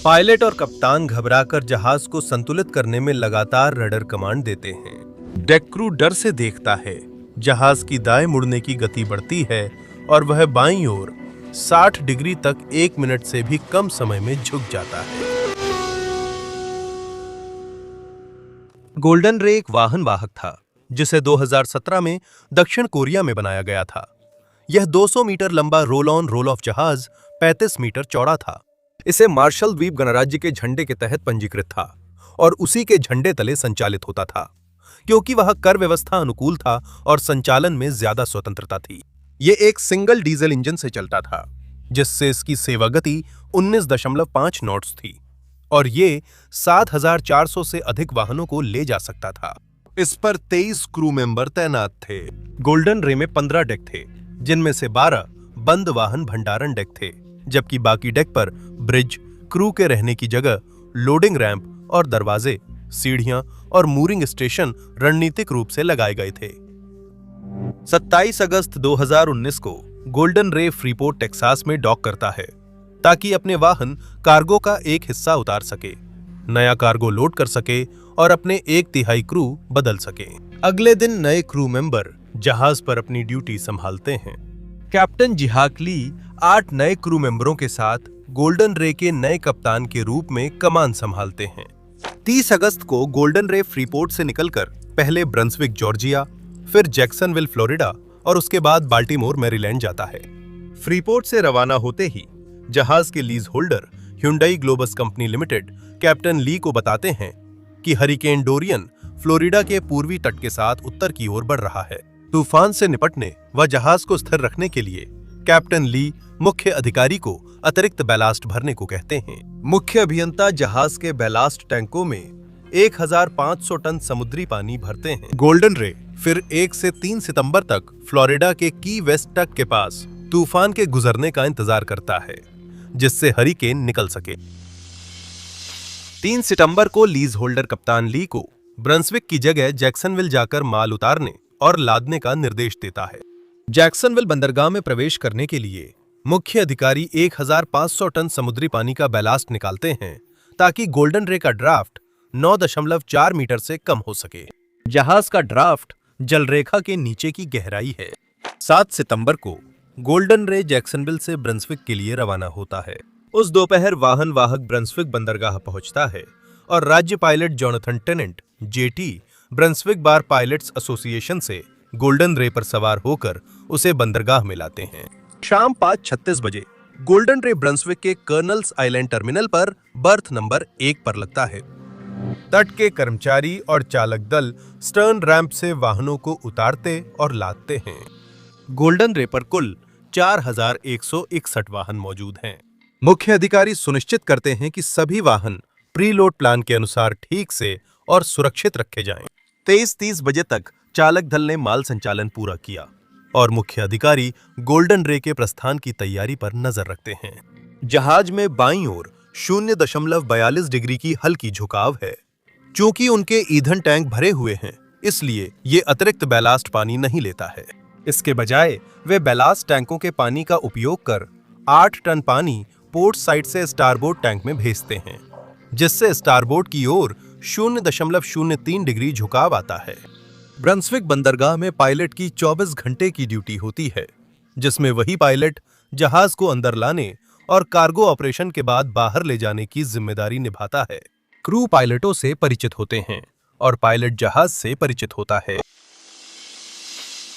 Pilot और कप्तान घबराकर जहाज को संतुलित करने में लगातार रडर कमांड देते हैं। डेक क्रू डर से देखता है। जहाज की दाएं मुड़ने की गति बढ़ती है और वह बाईं ओर 60 डिग्री तक 1 मिनट से भी कम समय में झुक जाता है। गोल्डन रे एक वाहन वाहक था जिसे 2017 में दक्षिण कोरिया में बनाया गया था। यह 200 मीटर लंबा रोल ऑन रोल ऑफ जहाज 35 मीटर चौड़ा था। इसे मार्शल द्वीप गणराज्य के झंडे के तहत पंजीकृत था और उसी के झंडे तले संचालित होता था, क्योंकि वह कर व्यवस्था अनुकूल था और संचालन में ज्यादा स्वतंत्रता थी। ये एक सिंगल डीजल इंजन से चलता था, जिससे इसकी सेवा गति 19.5 नॉट्स थी और ये 7,400 से अधिक वाहनों को ले जा सकता था। इस पर 23 क्रू मेंबर तैनात थे। गोल्डन रे में 15 डेक थे, जिनमें से 12 बंद वाहन भंडारण डेक थे, जबकि बाकी डेक पर ब्रिज, क्रू के रहने की जगह, लोडिंग रैंप और दरवाजे, सीढ़ियां और मूरिंग स्टेशन रणनीतिक रूप से लगाए गए थे। 27 अगस्त 2019 को गोल्डन रे फ्रीपोर्ट टेक्सास में डॉक करता है ताकि अपने वाहन कार्गो का एक हिस्सा उतार सके, नया कार्गो लोड कर सके और अपने 1/3 क्रू बदल सके। अगले दिन नए क्रू मेंबर जहाज पर अपनी ड्यूटी संभालते हैं। कैप्टन जिहाक ली 8 नए क्रू मेंबरों के साथ गोल्डन रे के नए कप्तान के रूप में कमान संभालते हैं। 30 अगस्त को गोल्डन रे फ्रीपोर्ट से निकलकर पहले ब्रंसविक जॉर्जिया, फिर जैक्सनविल फ्लोरिडा और उसके बाद बाल्टीमोर मैरीलैंड जाता है। फ्रीपोर्ट से रवाना होते ही जहाज के lease holder Hyundai Globus company limited captain Lee को बताते हैं कि हरिकेन डोरियन फ्लोरिडा के पूर्वी तट के साथ उत्तर की ओर बढ़ रहा है। तूफान से निपटने व जहाज को स्थिर रखने के लिए कैप्टन ली मुख्य अधिकारी को अतिरिक्त बैलास्ट भरने को कहते हैं। मुख्य अभियंता जहाज के बैलास्ट टैंकों में 1,500 टन समुद्री पानी भरते हैं। गोल्डन रे फिर 1 से 3 सितंबर तक फ्लोरिडा के की वेस्ट तट के पास तूफान के गुजरने का इंतजार करता है, जिससे हरिकेन निकल सके। 3 सितंबर को लीज होल्डर कप्तान ली को ब्रंसविक की जगह जैक्सनविल जाकर माल उतारने और लादने का निर्देश देता है। जैक्सनविल बंदरगाह में प्रवेश करने के लिए मुख्य अधिकारी 1,500 टन समुद्री पानी का बैलास्ट निकालते हैं ताकि गोल्डन रे का ड्राफ्ट 9.4 मीटर से कम हो सके। जहाज का ड्राफ्ट जलरेखा के नीचे की गहराई है। 7 सितंबर को गोल्डन रे जैक्सनविल से ब्रंसविक के लिए रवाना होता है। उस दोपहर वाहन वाहक ब्रंसविक बंदरगाह पहुंचता है और राज्य pilot Jonathan Tennant JT Brunswick bar pilots association से गोल्डन रे पर सवार होकर उसे बंदरगाह में लाते हैं। शाम 5:36 बजे गोल्डन रे ब्रंसविक के कर्नल्स आइलैंड टर्मिनल पर बर्थ नंबर 1 पर लगता है। तट के कर्मचारी और चालक दल स्टर्न रैंप से वाहनों को उतारते और लादते हैं। गोल्डन रे पर कुल 4,161 वाहन मौजूद हैं। मुख्य अधिकारी सुनिश्चित करते हैं कि सभी वाहन प्रीलोड प्लान के अनुसार ठीक से और सुरक्षित रखे जाएं। 23:30 बजे तक चालक दल ने माल संचालन पूरा किया और मुख्य अधिकारी गोल्डन रे के प्रस्थान की तैयारी पर नजर रखते हैं। जहाज में बाईं ओर 0.42 डिग्री की हल्की झुकाव है। चूंकि उनके ईंधन टैंक भरे हुए हैं, इसलिए ये अतिरिक्त बैलास्ट पानी नहीं लेता है। इसके बजाय वे बैलास्ट टैंकों के पानी का उपयोग कर 8 टन पानी पोर्ट साइड से स्टारबोर्ड टैंक में भेजते हैं, जिससे स्टारबोर्ड की ओर 0.03 डिग्री झुकाव आता है। ब्रंसविक बंदरगाह में पायलट की 24 घंटे की ड्यूटी होती है, जिसमें वही पायलट जहाज को अंदर लाने और कार्गो ऑपरेशन के बाद बाहर ले जाने की जिम्मेदारी निभाता है। क्रू पायलटों से परिचित होते हैं और पायलट जहाज से परिचित होता है।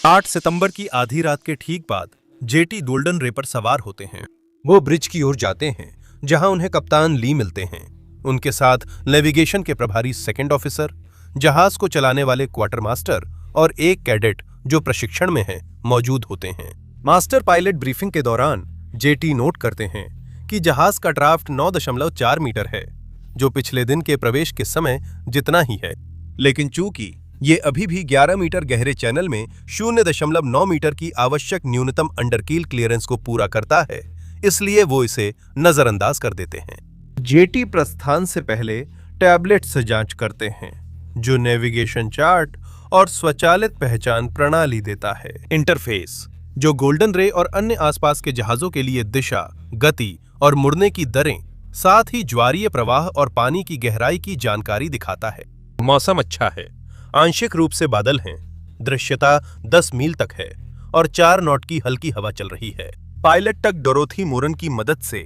8 सितंबर की आधी रात के ठीक बाद जेटी गोल्डन रे पर सवार होते हैं। वो ब्रिज की ओर जाते हैं, जहां उन्हें कप्तान ली मिलते हैं। उनके साथ नेविगेशन के प्रभारी सेकंड ऑफिसर, जहाज को चलाने वाले क्वार्टर मास्टर और एक कैडेट जो प्रशिक्षण में है मौजूद होते हैं। मास्टर पायलट ब्रीफिंग के दौरान जेटी नोट करते हैं कि जहाज का ड्राफ्ट 9.4 मीटर है, जो पिछले दिन के प्रवेश के समय जितना ही है, लेकिन चूंकि ये अभी भी 11 मीटर गहरे चैनल में 0.9 मीटर की आवश्यक न्यूनतम अंडरकील क्लियरेंस को पूरा करता है, इसलिए वो इसे नजरअंदाज कर देते हैं। जेटी प्रस्थान से पहले टैबलेट से जांच करते हैं, जो नेविगेशन चार्ट और स्वचालित पहचान प्रणाली देता है। इंटरफेस, जो गोल्डन रे और अन्य आसपास के जहाजों के लिए दिशा, गति और मुड़ने की दरें साथ ही ज्वारीय प्रवाह और पानी की गहराई की जानकारी दिखाता है। मौसम अच्छा है, आंशिक रूप से बादल हैं, दृश्यता 10 मील तक है और 4 नॉट की हल्की हवा चल रही है। पायलट टक डोरोथी मोरन की मदद से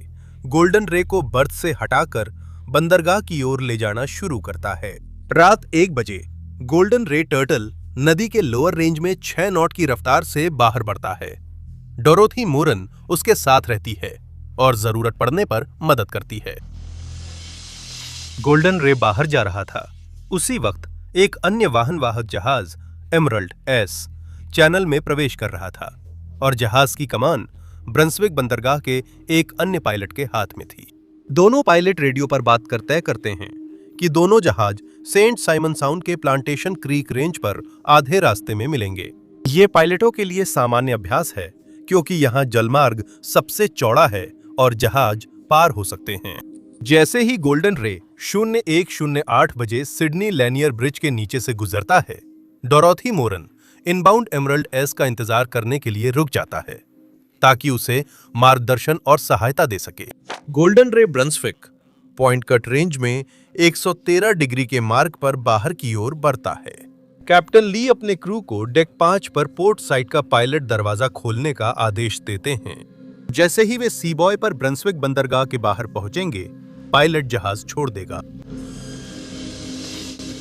गोल्डन रे को बर्थ से हटाकर बंदरगाह की ओर ले जाना शुरू करता है। रात 1 बजे गोल्डन रे टर्टल नदी के लोअर रेंज में 6 नॉट की रफ्तार से बाहर बढ़ता है। डोरोथी मोरन उसके साथ रहती है और जरूरत पड़ने पर मदद करती है। गोल्डन रे बाहर जा रहा था। उसी वक्त एक अन्य वाहन वाहक जहाज एमरल्ड एस चैनल में प्रवेश कर रहा था और जहाज की कमान ब्रंसविक बंदरगाह के एक अन्य पायलट के हाथ में थी। दोनों पायलट रेडियो पर बात कर तय करते हैं कि दोनों जहाज सेंट साइमन साउंड के प्लांटेशन क्रीक रेंज पर आधे रास्ते में मिलेंगे। ये पायलटों के लिए सामान्य अभ्यास है क्योंकि यहाँ जलमार्ग सबसे चौड़ा है और जहाज पार हो सकते हैं। जैसे ही गोल्डन रे 0108 बजे सिडनी लैनियर ब्रिज के नीचे से गुजरता है, डोरोथी मोरन इनबाउंड एमरल्ड एस का इंतजार करने के लिए रुक जाता है ताकि उसे मार्गदर्शन और सहायता दे सके। गोल्डन रे ब्रंसविक पॉइंट कट रेंज में 113 डिग्री के मार्ग पर बाहर की ओर बढ़ता है। कैप्टन ली अपने क्रू को डेक 5 पर पोर्ट साइड का पायलट दरवाजा खोलने का आदेश देते हैं। जैसे ही वे सी बॉय पर ब्रंसविक बंदरगाह के बाहर पहुंचेंगे, पायलट जहाज छोड़ देगा।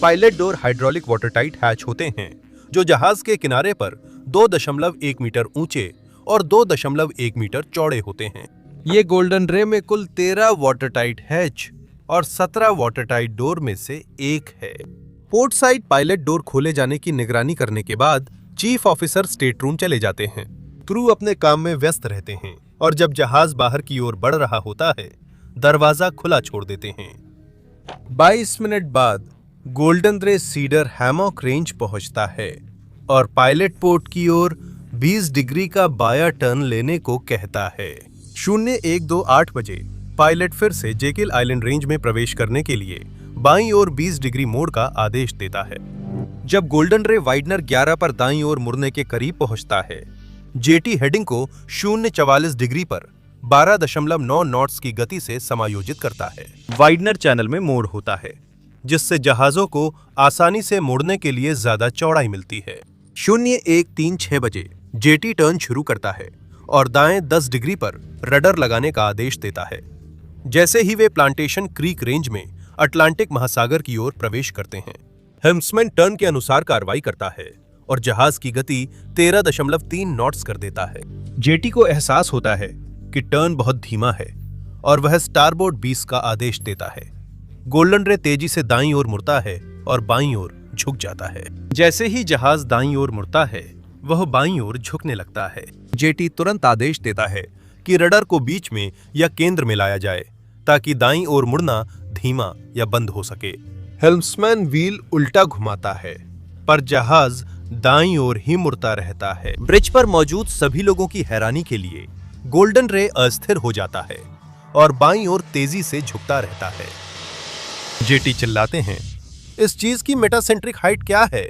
Pilot door hydraulic watertight hatch होते हैं जो जहाज के किनारे पर 2.1 मीटर ऊंचे और 2.1 मीटर चौड़े होते हैं। ये गोल्डन रे में कुल 13 वाटरटाइट हैच और 17 वाटरटाइट डोर में से एक है। पोर्ट साइड पायलट डोर खोले जाने की निगरानी करने के बाद चीफ ऑफिसर स्टेट रूम चले जाते हैं। क्रू अपने काम में व्यस्त रहते हैं और जब जहाज बाहर की ओर बढ़ रहा होता है, दरवाजा खुला छोड़ देते हैं। 22 मिनट बाद गोल्डन रे सीडर हैमॉक रेंज पहुंचता है और पायलट पोर्ट की ओर 20 डिग्री का बाया टर्न लेने को कहता है। 0128 बजे पायलट फिर से जेकिल आइलैंड रेंज में प्रवेश करने के लिए बाईं ओर 20 डिग्री मोड़ का आदेश देता है। जब गोल्डन रे वाइडनर 11 पर दाईं ओर मुड़ने के करीब पहुंचता है, जेटी हेडिंग को 044 डिग्री पर 12.9 नॉट्स की गति से समायोजित करता है। वाइडनर चैनल में मोड़ होता है जिससे जहाजों को आसानी से मोड़ने के लिए ज्यादा चौड़ाई मिलती है। 0136 बजे जेटी टर्न शुरू करता है और दाएं 10 डिग्री पर रडर लगाने का आदेश देता है। जैसे ही वे प्लांटेशन क्रीक रेंज में अटलांटिक महासागर की ओर प्रवेश करते हैं, हेल्म्समैन टर्न के अनुसार कार्रवाई करता है और जहाज की गति 13.3 नॉट्स कर देता है। जेटी को एहसास होता है कि टर्न बहुत धीमा है और वह स्टारबोर्ड 20 का आदेश देता है। गोल्डन रे तेजी से दाईं ओर मुड़ता है और बाईं ओर झुक जाता है। जैसे ही जहाज दाईं ओर मुड़ता है, वह बाईं ओर झुकने लगता है। जेटी तुरंत आदेश देता है कि रडर को बीच में या केंद्र में लाया जाए ताकि दाईं ओर मुड़ना धीमा या बंद हो सके। हेल्म्समैन व्हील उल्टा घुमाता है पर जहाज दाईं ओर ही मुड़ता रहता है। ब्रिज पर मौजूद सभी लोगों की हैरानी के लिए गोल्डन रे अस्थिर हो जाता है और बाईं ओर तेजी से झुकता रहता है। जेटी चिल्लाते हैं, इस चीज की मेटासेंट्रिक हाइट क्या है?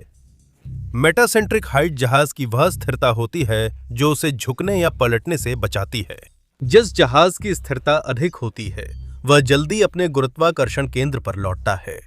मेटासेंट्रिक हाइट जहाज की वह स्थिरता होती है जो उसे झुकने या पलटने से बचाती है। जिस जहाज की स्थिरता अधिक होती है वह जल्दी अपने गुरुत्वाकर्षण केंद्र पर लौटता है।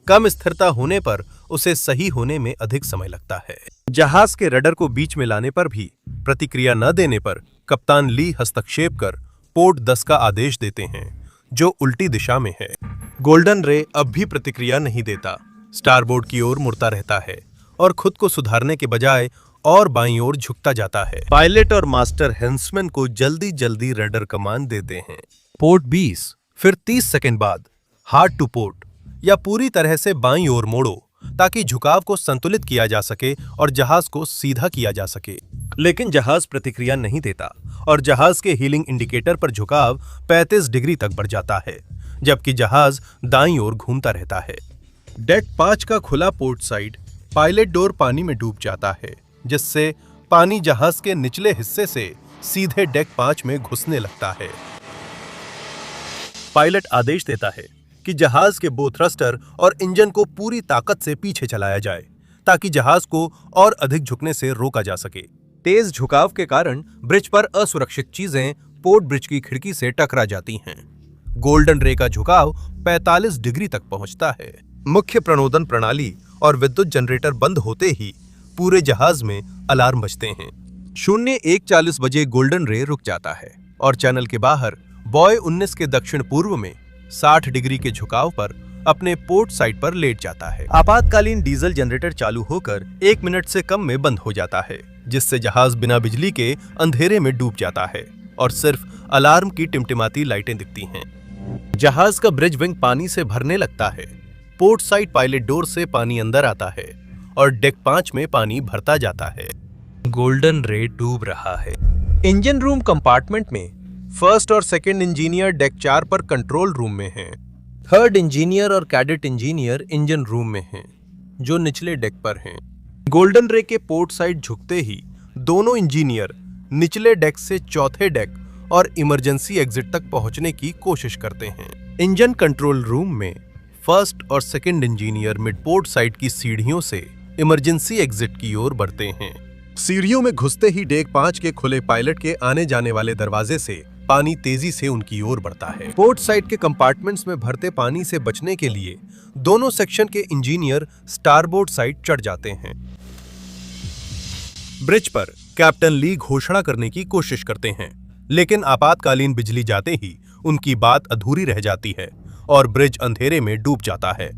कम स्थिरता होने पर उसे सही होने में अधिक समय लगता है। जहाज के रडर को बीच में लाने पर भी प्रतिक्रिया न देने पर कप्तान ली हस्तक्षेप कर पोर्ट 10 का आदेश देते हैं जो उल्टी दिशा में है। गोल्डन रे अब भी प्रतिक्रिया नहीं देता, स्टारबोर्ड की ओर मुड़ता रहता है और खुद को सुधारने के बजाय और बाईं ओर झुकता जाता है। पायलट और मास्टर हेल्म्समैन को जल्दी जल्दी रडर कमान देते हैं। पोर्ट 20, फिर 30 सेकंड बाद हार्ड टू पोर्ट या पूरी तरह से बाईं ओर मोड़ो ताकि झुकाव को संतुलित किया जा सके और जहाज को सीधा किया जा सके। लेकिन जहाज प्रतिक्रिया नहीं देता और जहाज के हीलिंग इंडिकेटर पर झुकाव 35 डिग्री तक बढ़ जाता है, जबकि जहाज दाईं ओर घूमता रहता है। डेक 5 का खुला पोर्ट साइड पायलट डोर पानी में डूब जाता है, जिससे पानी जहाज के निचले हिस्से से सीधे डेक 5 में घुसने लगता है। पायलट आदेश देता है कि जहाज के बो थ्रस्टर और इंजन को पूरी ताकत से पीछे चलाया जाए ताकि जहाज को और अधिक झुकने से रोका जा सके। तेज झुकाव के कारण ब्रिज पर असुरक्षित चीजें पोर्ट ब्रिज की खिड़की से टकरा जाती हैं। गोल्डन रे का झुकाव 45 डिग्री तक पहुंचता है। मुख्य प्रणोदन प्रणाली और विद्युत जनरेटर बंद होते ही पूरे जहाज में अलार्म बजते हैं। 01:40 बजे गोल्डन रे रुक जाता है और चैनल के बाहर बॉय 19 के दक्षिण पूर्व में 60 डिग्री के झुकाव पर अपने पोर्ट साइड पर लेट जाता है। आपातकालीन डीजल जनरेटर चालू होकर 1 मिनट से कम में बंद हो जाता है, जिससे जहाज बिना बिजली के अंधेरे में डूब जाता है और सिर्फ अलार्म की टिमटिमाती लाइटें दिखती हैं। जहाज का ब्रिज विंग पानी से भरने लगता है। पोर्ट साइड पायलट डोर से पानी अंदर आता है और डेक 5 में पानी भरता जाता है। गोल्डन रे डूब रहा है। इंजन रूम कंपार्टमेंट में फर्स्ट और सेकंड इंजीनियर डेक 4 पर कंट्रोल रूम में हैं। थर्ड इंजीनियर और कैडेट इंजीनियर इंजन रूम में हैं, जो निचले डेक पर हैं। गोल्डन रे के पोर्ट साइड झुकते ही दोनों इंजीनियर निचले डेक से चौथे डेक और इमरजेंसी एग्जिट तक पहुंचने की कोशिश करते हैं। इंजन कंट्रोल रूम में फर्स्ट और सेकंड इंजीनियर मिडपोर्ट साइड की सीढ़ियों से इमरजेंसी एग्जिट की ओर बढ़ते हैं। सीढ़ियों में घुसते ही डेक 5 के खुले पायलट के आने जाने वाले दरवाजे से पानी तेजी से उनकी ओर बढ़ता है। पोर्ट साइड के कंपार्टमेंट्स में भरते पानी से बचने के लिए दोनों सेक्शन के इंजीनियर स्टारबोर्ड साइड चढ़ जाते हैं। ब्रिज पर कैप्टन ली घोषणा करने की कोशिश करते हैं, लेकिन आपातकालीन बिजली जाते ही उनकी बात अधूरी रह जाती है और ब्रिज अंधेरे में डूब जाता है।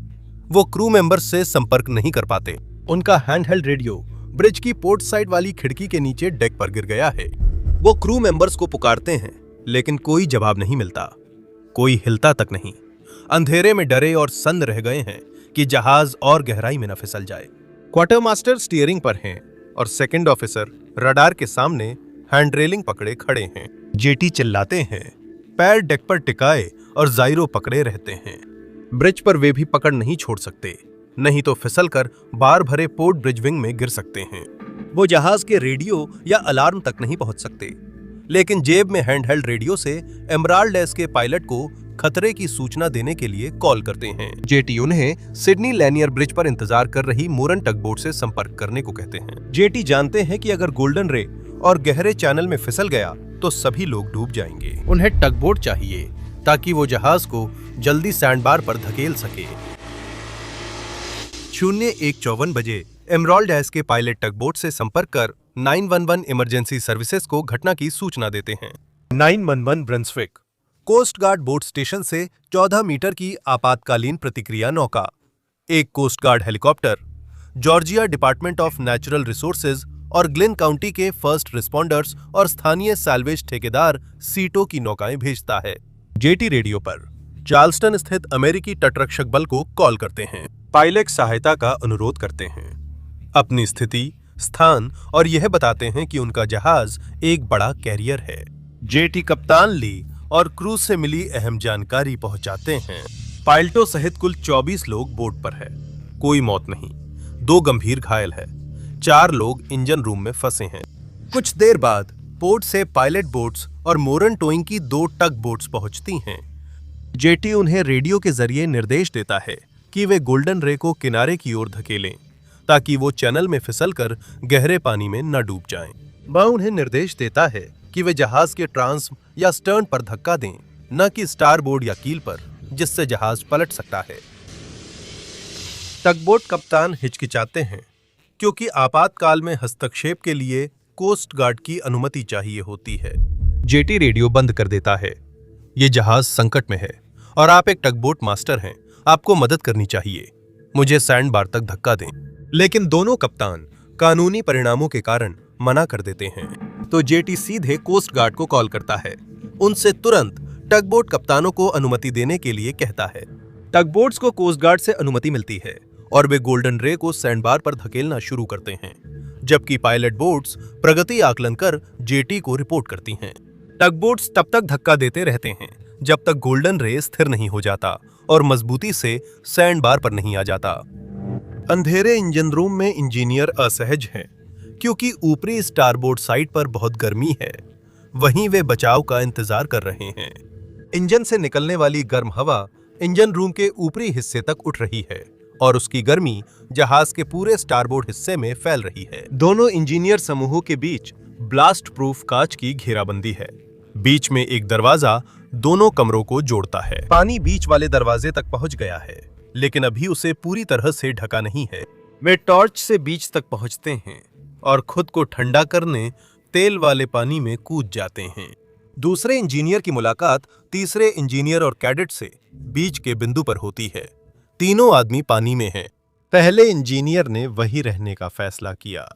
वो क्रू मेंबर्स से संपर्क नहीं कर पाते। उनका हैंडहेल्ड रेडियो ब्रिज की पोर्ट साइड वाली खिड़की के नीचे डेक पर गिर गया है। वो क्रू मेंबर्स को पुकारते हैं, लेकिन कोई जवाब नहीं मिलता। कोई हिलता तक नहीं। अंधेरे में डरे और सन्न रह गए हैं कि जहाज और गहराई में न फिसल जाए। क्वार्टर मास्टर स्टीयरिंग पर हैं और सेकंड ऑफिसर रडार के सामने हैंड रेलिंग पकड़े खड़े हैं। जेटी चिल्लाते हैं, पैर डेक पर टिकाए और जायरो पकड़े रहते हैं। ब्रिज पर वे भी पकड़ नहीं छोड़ सकते, नहीं तो फिसलकर बार भरे पोर्ट ब्रिज विंग में गिर सकते हैं। वो जहाज के रेडियो या अलार्म तक नहीं पहुंच सकते, लेकिन जेब में हैंडहेल्ड रेडियो से एमराल्ड एस के पायलट को खतरे की सूचना देने के लिए कॉल करते हैं। जेटी उन्हें सिडनी लैनियर ब्रिज पर इंतजार कर रही मोरन टगबोट से संपर्क करने को कहते हैं। जेटी जानते हैं कि अगर गोल्डन रे और गहरे चैनल में फिसल गया तो सभी लोग डूब जाएंगे। उन्हें टगबोट चाहिए ताकि वो जहाज को जल्दी सैंडबार पर धकेल सके। 01:54 बजे एमराल्ड एस के पायलट टगबोट से संपर्क कर 911 इमरजेंसी सर्विसेज को घटना की सूचना देते हैं। 911 Brunswick coast guard boat station से 14 मीटर की आपातकालीन प्रतिक्रिया नौका, एक coast guard helicopter, Georgia department of natural resources और ग्लिन काउंटी के फर्स्ट रिस्पॉन्डर्स और स्थानीय सैल्वेज ठेकेदार सीटो की नौकाएं भेजता है। जेटी रेडियो पर चार्ल्सटन स्थित अमेरिकी तटरक्षक बल को कॉल करते हैं। पायलट सहायता का अनुरोध करते हैं। अपनी स्थिति, स्थान और यह बताते हैं कि उनका जहाज एक बड़ा कैरियर है। जेटी कप्तान ली और क्रू से मिली अहम जानकारी पहुंचाते हैं। पायलटों सहित कुल 24 लोग बोट पर है। कोई मौत नहीं, 2 गंभीर घायल है, 4 लोग इंजन रूम में फंसे हैं। कुछ देर बाद पोर्ट से पायलट बोट्स और मोरन टोइंग की 2 टग बोट्स पहुंचती हैं। जेटी उन्हें रेडियो के जरिए निर्देश देता है कि वे गोल्डन रे को किनारे की ओर धकेलें, ताकि वो चैनल में फिसलकर गहरे पानी में न डूब जाएं। वह उन्हें निर्देश देता है कि वे जहाज के ट्रांस या स्टर्न पर धक्का दें, न कि स्टारबोर्ड या कील पर, जिससे जहाज पलट सकता है। टगबोट कप्तान हिचकिचाते हैं क्योंकि आपातकाल में हस्तक्षेप के लिए कोस्ट गार्ड की अनुमति चाहिए होती है। जेटी रेडियो बंद कर देता है। ये जहाज संकट में है और आप एक टगबोट मास्टर हैं, आपको मदद करनी चाहिए। मुझे सैंड बार तक धक्का दें। लेकिन दोनों कप्तान कानूनी परिणामों के कारण मना कर देते हैं। तो जेटी सीधे कोस्ट गार्ड को कॉल करता है। उनसे तुरंत टगबोट कप्तानों को अनुमति देने के लिए कहता है। टगबोट्स को कोस्ट गार्ड से अनुमति मिलती है और वे गोल्डन रे को सैंडबार पर धकेलना शुरू करते हैं, जबकि पायलट बोट्स प्रगति आकलन कर जेटी को रिपोर्ट करती हैं। टगबोट्स तब तक धक्का देते रहते हैं जब तक गोल्डन रे स्थिर नहीं हो जाता और मजबूती से सैंडबार पर नहीं आ जाता। अंधेरे इंजन रूम में इंजीनियर असहज हैं क्योंकि ऊपरी स्टारबोर्ड साइड पर बहुत गर्मी है। वहीं वे बचाव का इंतजार कर रहे हैं। इंजन से निकलने वाली गर्म हवा इंजन रूम के ऊपरी हिस्से तक उठ रही है और उसकी गर्मी जहाज के पूरे स्टारबोर्ड हिस्से में फैल रही है। दोनों इंजीनियर समूहों के बीच ब्लास्ट प्रूफ कांच की घेराबंदी है। बीच में एक दरवाजा दोनों कमरों को जोड़ता है। पानी बीच वाले दरवाजे तक पहुंच गया है, लेकिन अभी उसे पूरी तरह से ढका नहीं है। वे टॉर्च से बीच तक पहुंचते हैं और खुद को ठंडा करने तेल वाले पानी में कूद जाते हैं। दूसरे इंजीनियर की मुलाकात तीसरे इंजीनियर और कैडेट से बीच के बिंदु पर होती है। तीनों आदमी पानी में हैं। पहले इंजीनियर ने वहीं रहने का फैसला किया।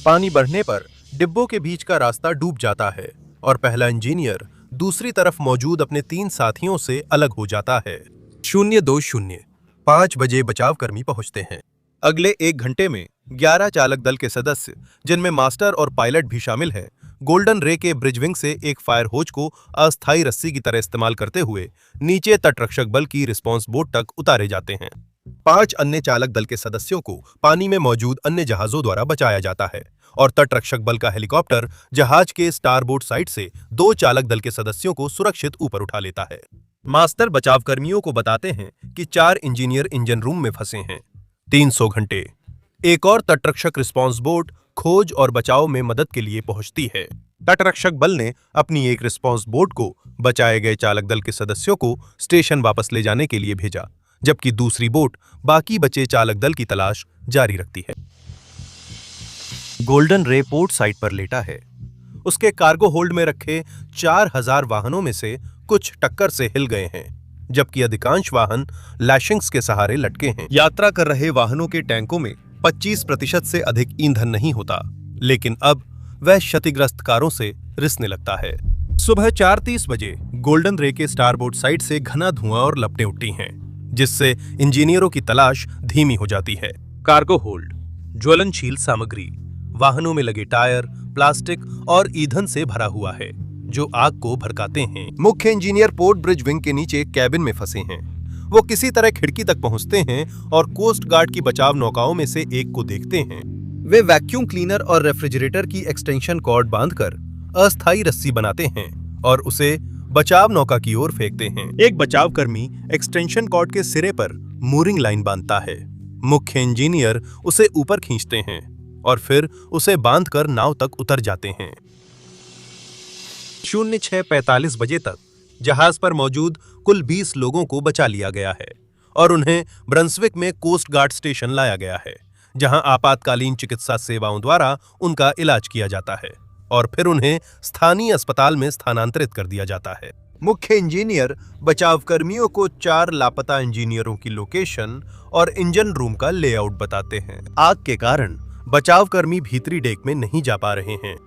पानी बढ़ने पर डिब्बों के बीच का रास्ता डूब जाता है और पहला इंजीनियर दूसरी तरफ मौजूद अपने 3 साथियों से अलग हो जाता है। 020 5 बजे बचाव कर्मी पहुंचते हैं। अगले 1 घंटे में 11 चालक दल के सदस्य, जिनमें मास्टर और पायलट भी शामिल हैं, गोल्डन रे के ब्रिजविंग से एक फायर होज को अस्थायी रस्सी की तरह इस्तेमाल करते हुए नीचे तटरक्षक बल की रिस्पॉन्स बोट तक उतारे जाते हैं। 5 अन्य चालक दल के सदस्यों को पानी में मौजूद अन्य जहाजों द्वारा बचाया जाता है और तटरक्षक बल का हेलीकॉप्टर जहाज के स्टारबोर्ड साइड से 2 चालक दल के सदस्यों को सुरक्षित ऊपर उठा लेता है। मास्टर बचाव कर्मियों को बताते हैं कि 4 इंजीनियर इंजन रूम में फंसे हैं। 300 घंटे। एक और तटरक्षक रिस्पॉन्स बोट खोज और बचाव में मदद के लिए पहुंचती है। तटरक्षक बल ने अपनी एक रिस्पॉन्स बोट को बचाए गए चालक दल के सदस्यों को स्टेशन वापस ले जाने के लिए भेजा, जबकि दूसरी बोट बाकी बचे चालक दल की तलाश जारी रखती है। गोल्डन रे पोर्ट साइट पर लेटा है। उसके कार्गो होल्ड में रखे 4000 वाहनों में से कुछ टक्कर से हिल गए हैं, जबकि अधिकांश वाहन लैशिंग्स के सहारे लटके हैं। यात्रा कर रहे वाहनों के टैंकों में 25% से अधिक ईंधन नहीं होता, लेकिन अब वह क्षतिग्रस्त कारों से रिसने लगता है। सुबह 4:30 बजे गोल्डन रे के स्टारबोर्ड साइड से घना धुआं और लपटें उठती हैं, जिससे इंजीनियरों की तलाश धीमी हो जाती है। कार्गो होल्ड ज्वलनशील सामग्री, वाहनों में लगे टायर, प्लास्टिक और ईंधन से भरा हुआ है, जो आग को भड़काते हैं। मुख्य इंजीनियर पोर्ट ब्रिज विंग के नीचे कैबिन में फंसे हैं। वो किसी तरह खिड़की तक पहुंचते हैं और कोस्ट गार्ड की बचाव नौकाओं में से एक को देखते हैं। वे वैक्यूम क्लीनर और रेफ्रिजरेटर की एक्सटेंशन कॉर्ड बांधकर अस्थायी रस्सी बनाते हैं और उसे बचाव नौका की ओर फेंकते हैं। एक बचाव कर्मी एक्सटेंशन कॉर्ड के सिरे पर मूरिंग लाइन बांधता है। मुख्य इंजीनियर उसे ऊपर खींचते हैं और फिर उसे बांधकर नाव तक उतर जाते हैं। 06:45 बजे तक जहाज पर मौजूद कुल 20 लोगों को बचा लिया गया है और उन्हें ब्रंसविक में कोस्ट गार्ड स्टेशन लाया गया है, जहां आपातकालीन चिकित्सा सेवाओं द्वारा उनका इलाज किया जाता है और फिर उन्हें स्थानीय अस्पताल में स्थानांतरित कर दिया जाता है। मुख्य इंजीनियर बचाव कर्मियों को 4 लापता इंजीनियरों की लोकेशन और इंजन रूम का लेआउट बताते हैं। आग के कारण बचाव कर्मी भीतरी डेक में नहीं जा पा रहे हैं।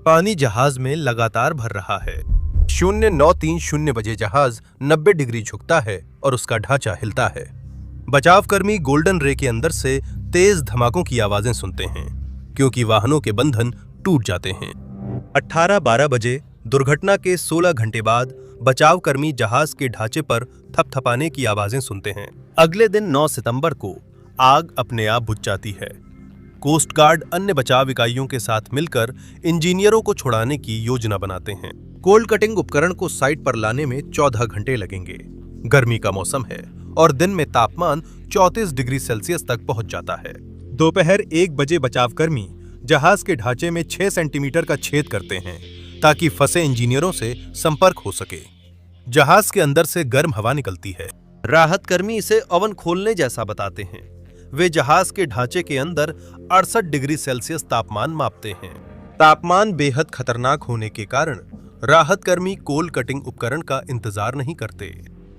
पानी जहाज में लगातार भर रहा है। 09:30 बजे जहाज 90 डिग्री झुकता है और उसका ढांचा हिलता है। बचाव कर्मी गोल्डन रे के अंदर से तेज धमाकों की आवाजें सुनते हैं, क्योंकि वाहनों के बंधन टूट जाते हैं। 18:12 बजे दुर्घटना के 16 घंटे बाद बचाव कर्मी जहाज के ढांचे पर थपथपाने की आवाजें सुनते हैं। अगले दिन 9 सितंबर को आग अपने आप बुझ जाती है। कोस्ट गार्ड अन्य बचाव इकाइयों के साथ मिलकर इंजीनियरों को छुड़ाने की योजना बनाते हैं। कोल्ड कटिंग उपकरण को साइट पर लाने में 14 घंटे लगेंगे। गर्मी का मौसम है और दिन में तापमान 34 डिग्री सेल्सियस तक पहुंच जाता है। दोपहर 1 बजे बचाव कर्मी जहाज के ढांचे में 6 सेंटीमीटर का छेद करते हैं ताकि फंसे इंजीनियरों से संपर्क हो सके। जहाज के अंदर से गर्म हवा निकलती है। राहत कर्मी इसे ओवन खोलने जैसा बताते हैं। वे जहाज के ढांचे के अंदर 68 डिग्री सेल्सियस तापमान मापते हैं। तापमान बेहद खतरनाक होने के कारण राहत कर्मी कोल कटिंग उपकरण का इंतजार नहीं करते,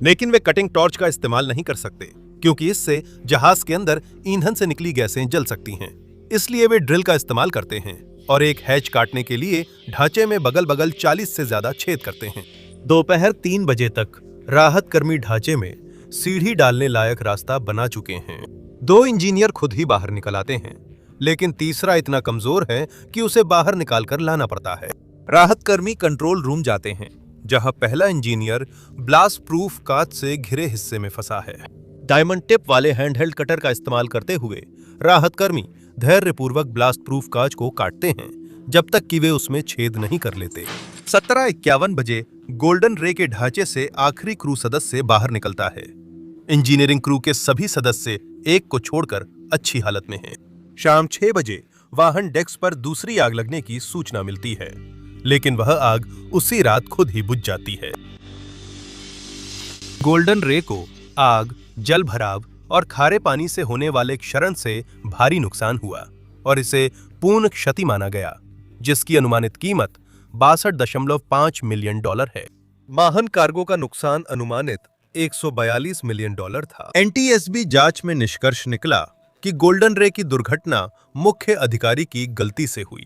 लेकिन वे कटिंग टॉर्च का इस्तेमाल नहीं कर सकते, क्योंकि इससे जहाज के अंदर ईंधन से निकली गैसें जल सकती हैं। इसलिए वे ड्रिल का इस्तेमाल करते हैं और एक हैच काटने के लिए ढांचे में बगल 40 से ज्यादा छेद करते हैं। दोपहर 3 बजे तक राहत कर्मी ढांचे में सीढ़ी डालने लायक रास्ता बना चुके हैं। 2 इंजीनियर खुद ही बाहर निकल आते हैं, लेकिन तीसरा इतना कमजोर है कि उसे बाहर निकालकर लाना पड़ता है। राहत कर्मी कंट्रोल रूम जाते हैं, जहां पहला इंजीनियर ब्लास्ट प्रूफ कांच से घिरे हिस्से में फंसा है। डायमंड टिप वाले हैंडहेल्ड कटर का इस्तेमाल करते हुए राहत कर्मी धैर्यपूर्वक ब्लास्ट प्रूफ कांच को काटते हैं, जब तक कि वे उसमें छेद नहीं कर लेते। 17:51 बजे गोल्डन रे के ढांचे से आखिरी क्रू सदस्य बाहर निकलता है। इंजीनियरिंग क्रू के सभी सदस्य एक को छोड़कर अच्छी हालत में हैं। शाम 6 बजे वाहन डेक्स पर दूसरी आग लगने की सूचना मिलती है। लेकिन वह आग उसी रात खुद ही बुझ जाती है। गोल्डन रे को आग, जल भराव और खारे पानी से होने वाले क्षरण से भारी नुकसान हुआ और इसे पूर्ण क्षति माना गया, जिसकी अनुमानित कीमत $62.5 मिलियन है। माहन कार्गो का नुकसान अनुमानित $142 मिलियन था। एनटीएसबी जांच में निष्कर्ष निकला कि गोल्डन रे की दुर्घटना मुख्य अधिकारी की गलती से हुई,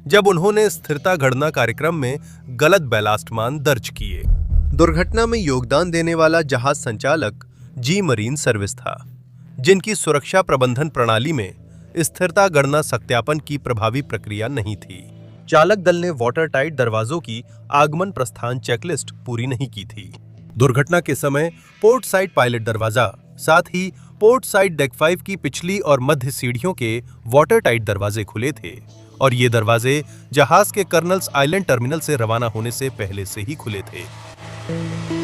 जब उन्होंने स्थिरता गणना कार्यक्रम में गलत बैलास्ट मान दर्ज किए। दुर्घटना में योगदान देने वाला जहाज संचालक जी मरीन सर्विस था, जिनकी सुरक्षा प्रबंधन प्रणाली में स्थिरता गणना सत्यापन की प्रभावी प्रक्रिया नहीं थी। चालक दल ने वाटर टाइट दरवाजों की आगमन प्रस्थान चेकलिस्ट पूरी नहीं की थी। दुर्घटना के समय पोर्ट साइड पायलट दरवाजा, साथ ही पोर्ट साइड डेक 5 की पिछली और मध्य सीढ़ियों के वाटर टाइट दरवाजे खुले थे और ये दरवाजे जहाज के कर्नल्स आइलैंड टर्मिनल से रवाना होने से पहले से ही खुले थे।